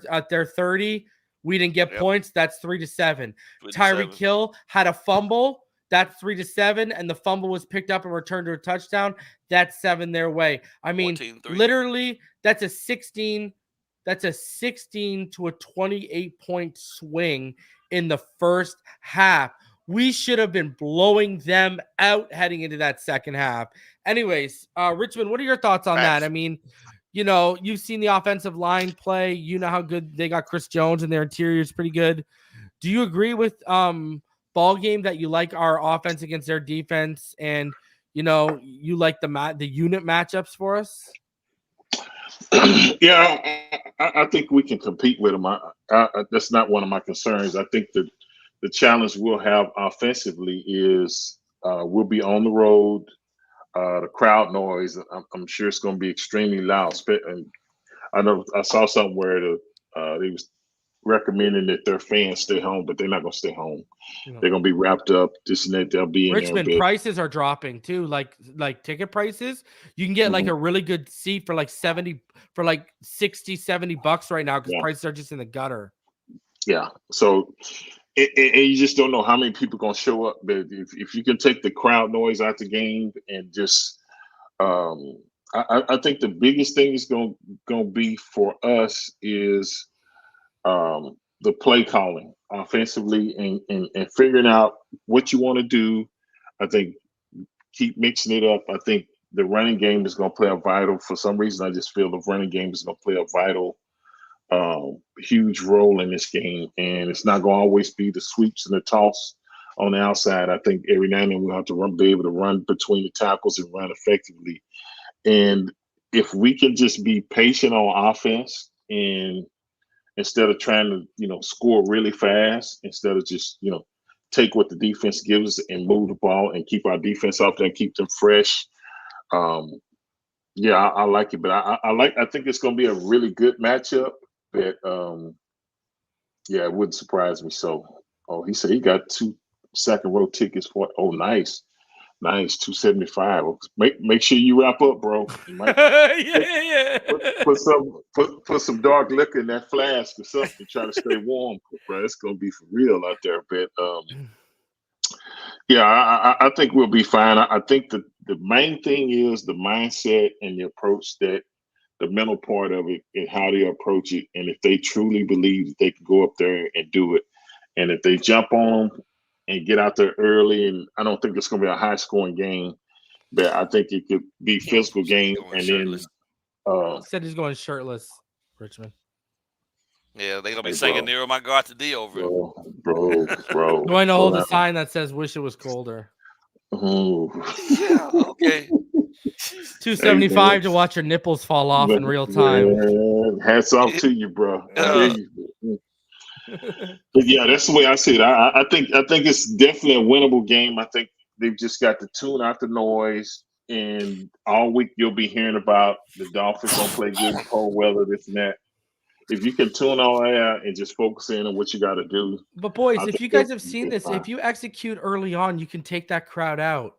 A: 30. We didn't get points. That's 3-7. Tyreek Hill had a fumble. That's 3-7. And the fumble was picked up and returned to a touchdown. That's 7 their way. I mean,
G: 14-3.
A: Literally, that's a 16 to a 28 point swing in the first half. We should have been blowing them out heading into that second half. Anyways, Richmond, what are your thoughts on that? I mean, you've seen the offensive line play. You know how good they got Chris Jones, and their interior is pretty good. Do you agree with ball game that you like our offense against their defense, and you like the unit matchups for us?
F: Yeah, I think we can compete with them. That's not one of my concerns. I think that the challenge we'll have offensively is we'll be on the road. the crowd noise. I'm sure it's going to be extremely loud. And I know I saw something where they was recommending that their fans stay home, but they're not going to stay home.
A: No.
F: They're going to be wrapped up, this and that. They'll be in
A: Richmond
F: there.
A: prices are dropping too. Like ticket prices, you can get like a really good seat for like 60, $70 right now because prices are just in the gutter. Yeah.
F: So, and you just don't know how many people going to show up. But if you can take the crowd noise out the game and just, I think the biggest thing is going to be for us is the play calling offensively and figuring out what you want to do. I think keep mixing it up. I think the running game is going to play a vital. For some reason, I just feel the running game is going to play a vital, huge role in this game. And it's not going to always be the sweeps and the toss on the outside. I think every now and then we'll have to be able to run between the tackles and run effectively. And if we can just be patient on offense and instead of trying to, score really fast, instead of just, take what the defense gives and move the ball and keep our defense up there and keep them fresh. I like it, but I think it's going to be a really good matchup. That it wouldn't surprise me. So, he said he got 2 second-row tickets for. Oh, nice, $275. Make sure you wrap up, bro. You might put some dark liquor in that flask or something to try to stay warm, bro. It's gonna be for real out there. But I think we'll be fine. I think the main thing is the mindset and the approach, that the mental part of it and how they approach it. And if they truly believe that they can go up there and do it, and if they jump on them and get out there early, and I don't think it's going to be a high-scoring game, but I think it could be a physical game. And then
A: said he's going shirtless, Richmond.
G: Yeah, they're going to be singing "Near My God to D" over it.
F: Bro.
A: Going to hold a sign that says "Wish it was colder."
F: Oh.
G: Yeah, okay.
A: $275 to watch your nipples fall off in real time.
F: Yeah, hats off to you, bro. But that's the way I see it. I think it's definitely a winnable game. I think they've just got to tune out the noise, and all week you'll be hearing about the Dolphins don't play good in cold weather, this and that. If you can tune all that out and just focus in on what you got to do.
A: But boys, if you guys have seen this, if you execute early on, you can take that crowd out.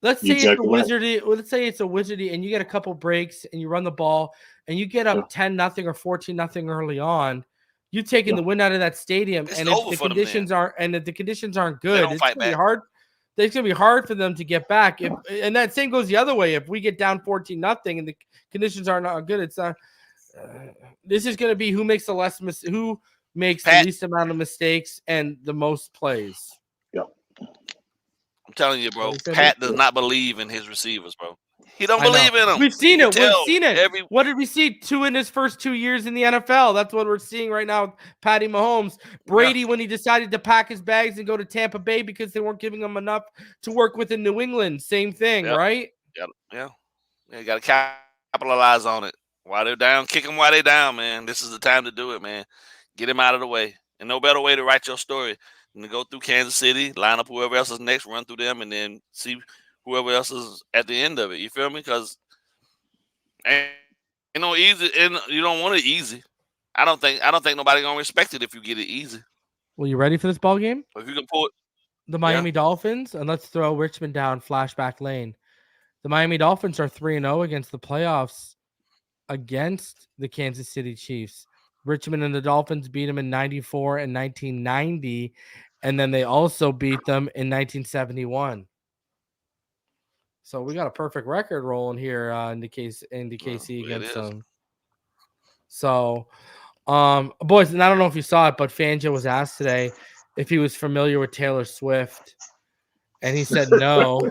A: Let's say it's a Wizardy. Let's say it's a Wizardy, and you get a couple breaks, and you run the ball, and you get up 10-0 or 14-0 early on. You're taking the wind out of that stadium, and if the conditions aren't good, it's gonna be hard. It's gonna be hard for them to get back. And that same goes the other way. If we get down 14-0 and the conditions are not good, it's this is gonna be who makes the least amount of mistakes and the most plays.
F: Yep.
G: I'm telling you, bro. Pat does not believe in his receivers, bro. He don't believe in them.
A: We've seen it. What did we see? 2 in his first 2 years in the NFL. That's what we're seeing right now with Patty Mahomes. Brady, when he decided to pack his bags and go to Tampa Bay because they weren't giving him enough to work with in New England. Same thing, right?
G: Yeah. You got to capitalize on it. While they're down, kick them while they're down, man. This is the time to do it, man. Get him out of the way. And no better way to write your story than to go through Kansas City, line up whoever else is next, run through them, and then see whoever else is at the end of it. You feel me? Because easy, and you don't want it easy. I don't think nobody gonna respect it if you get it easy.
A: Well, you ready for this ball game?
G: If you can pull it,
A: the Miami Dolphins, and let's throw Richmond down flashback lane. The Miami Dolphins are 3-0 against the playoffs against the Kansas City Chiefs. Richmond and the Dolphins beat them in 94 and 1990, and then they also beat them in 1971. So we got a perfect record rolling here in the KC against them. So, boys, and I don't know if you saw it, but Fangio was asked today if he was familiar with Taylor Swift, and he said no.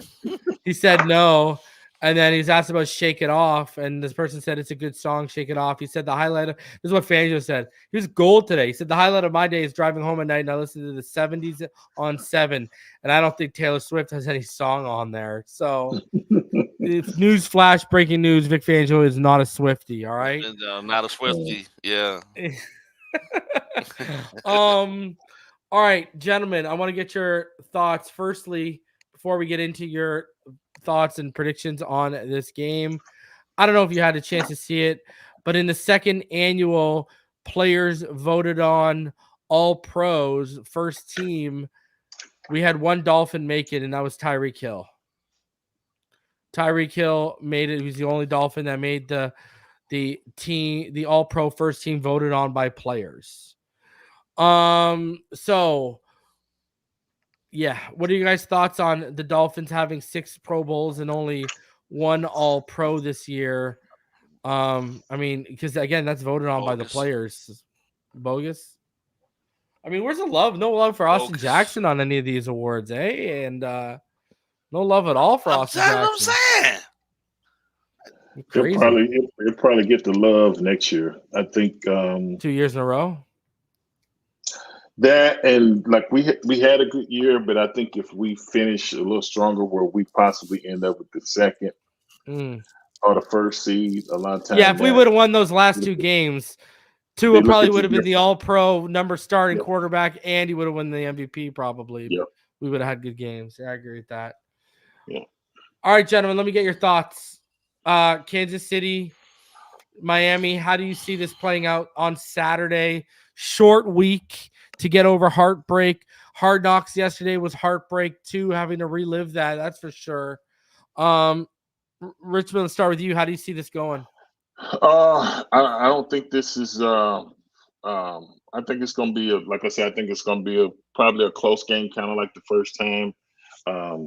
A: He said no. And then he's asked about Shake It Off, and this person said it's a good song, Shake It Off. He said the highlight this is what Fangio said. He was gold today. He said the highlight of my day is driving home at night, and I listen to the 70s on 7, and I don't think Taylor Swift has any song on there. So it's news flash, breaking news. Vic Fangio is not a Swiftie, all right?
G: Not a Swiftie, yeah.
A: All right, gentlemen, I want to get your thoughts. Firstly, before we get into your thoughts and predictions on this game. I don't know if you had a chance to see it, but in the second annual players voted on all pros first team, we had one Dolphin make it, and that was Tyreek Hill. Tyreek Hill made it. He was the only Dolphin that made the team, the all pro first team voted on by players. So yeah, what are you guys' thoughts on the Dolphins having 6 Pro Bowls and only 1 all pro this year? I mean, because again, that's voted on by the players. Bogus. I mean, where's the love? No love for Austin Jackson on any of these awards, eh? And no love at all for Austin Jackson.
G: That's what I'm saying.
A: Crazy.
F: He'll probably get the love next year. I think
A: 2 years in a row.
F: That and like we had a good year, but I think if we finish a little stronger, where we possibly end up with the second or the first seed, a lot of times.
A: Yeah, if we would have won those last 2 games, Tua probably would have been the all-pro number starting quarterback, and he would have won the MVP probably.
F: Yep.
A: We would have had good games. Yeah, I agree with that.
F: Yeah.
A: All right, gentlemen, let me get your thoughts. Kansas City, Miami, how do you see this playing out on Saturday? Short week to get over heartbreak. Hard Knocks yesterday was heartbreak too, having to relive that. That's for sure. Richmond, let's start with you. How do you see this going?
F: I don't think this is. I think it's going to be like I said. I think it's going to be probably a close game, kind of like the first time. I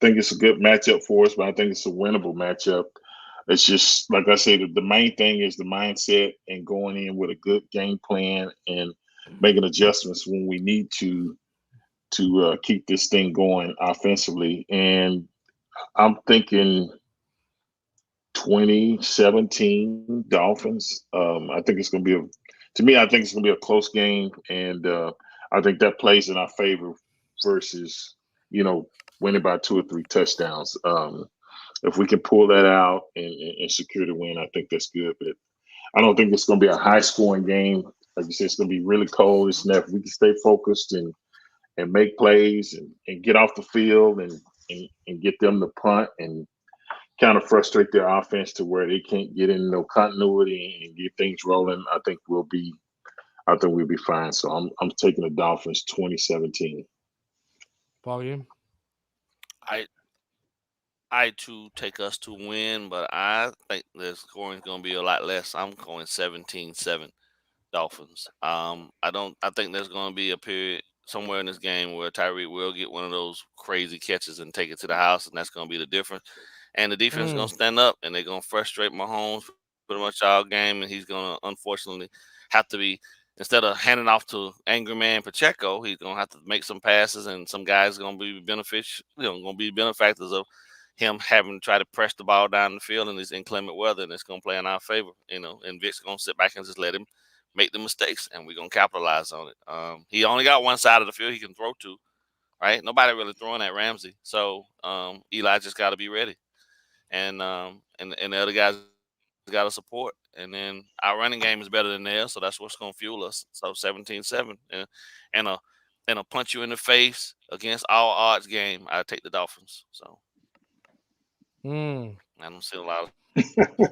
F: think it's a good matchup for us, but I think it's a winnable matchup. It's just like I said. The main thing is the mindset and going in with a good game plan and making adjustments when we need to keep this thing going offensively. And I'm thinking 2017 Dolphins. I think it's going to be I think it's going to be a close game, and I think that plays in our favor versus winning by 2 or 3 touchdowns. If we can pull that out and secure the win, I think that's good. But I don't think it's going to be a high-scoring game. Like you said, it's going to be really cold. If we can stay focused and make plays and get off the field and get them to punt and kind of frustrate their offense to where they can't get in no continuity and get things rolling, I think we'll be fine. So I'm taking the Dolphins 2017.
A: BallGame.
G: I too take us to win, but I think the scoring is going to be a lot less. I'm going 17-7 Dolphins. I think there's going to be a period somewhere in this game where Tyreek will get one of those crazy catches and take it to the house, and that's going to be the difference. And the defense is going to stand up, and they're going to frustrate Mahomes pretty much all game, and he's going to unfortunately have to be, instead of handing off to angry man Pacheco, he's going to have to make some passes, and some guys are going to be benefactors of him having to try to press the ball down the field in this inclement weather, and it's going to play in our favor, and Vic's going to sit back and just let him make the mistakes, and we're going to capitalize on it. He only got one side of the field he can throw to, right? Nobody really throwing at Ramsey, so Eli just got to be ready. And the other guys got to support. And then our running game is better than theirs, so that's what's going to fuel us. So 17-7. And a punch you in the face against all odds game, I take the Dolphins. So I don't see a lot of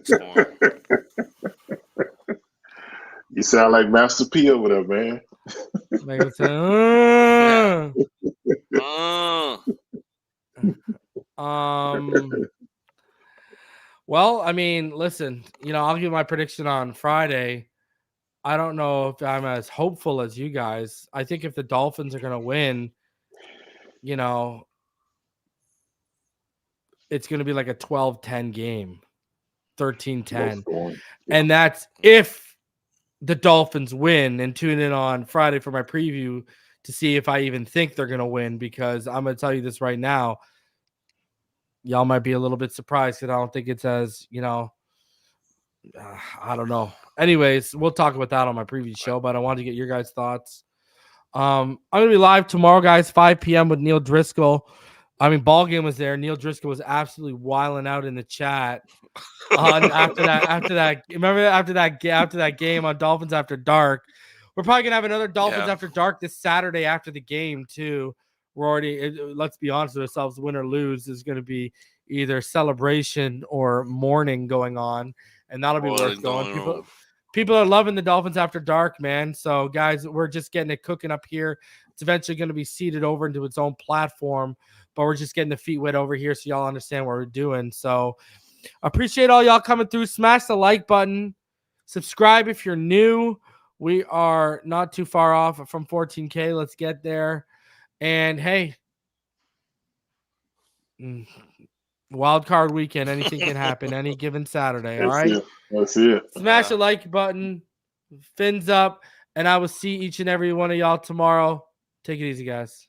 G: scoring.
F: You sound like Master P over there, man.
A: Make it sound, Well, I mean, listen, I'll give my prediction on Friday. I don't know if I'm as hopeful as you guys. I think if the Dolphins are going to win, it's going to be like a 12-10 game, 13-10. And that's if the Dolphins win, and tune in on Friday for my preview to see if I even think they're going to win, because I'm going to tell you this right now. Y'all might be a little bit surprised because I don't think it's as, I don't know. Anyways, we'll talk about that on my previous show, but I wanted to get your guys' thoughts. I'm going to be live tomorrow, guys, 5 p.m. with Neil Driscoll. I mean, BallGame was there. Neil Driscoll was absolutely wilding out in the chat. After that game on Dolphins After Dark. We're probably going to have another Dolphins After Dark this Saturday after the game, too. We're already, let's be honest with ourselves, win or lose is going to be either celebration or mourning going on, and that'll be worth going. People are loving the Dolphins After Dark, man. So, guys, we're just getting it cooking up here. It's eventually going to be seeded over into its own platform, but we're just getting the feet wet over here so y'all understand what we're doing. So, appreciate all y'all coming through. Smash the like button. Subscribe if you're new. We are not too far off from 14K. Let's get there. And, hey, wild card weekend. Anything can happen any given Saturday. All right.
F: That's it.
A: Smash the like button. Fins up. And I will see each and every one of y'all tomorrow. Take it easy, guys.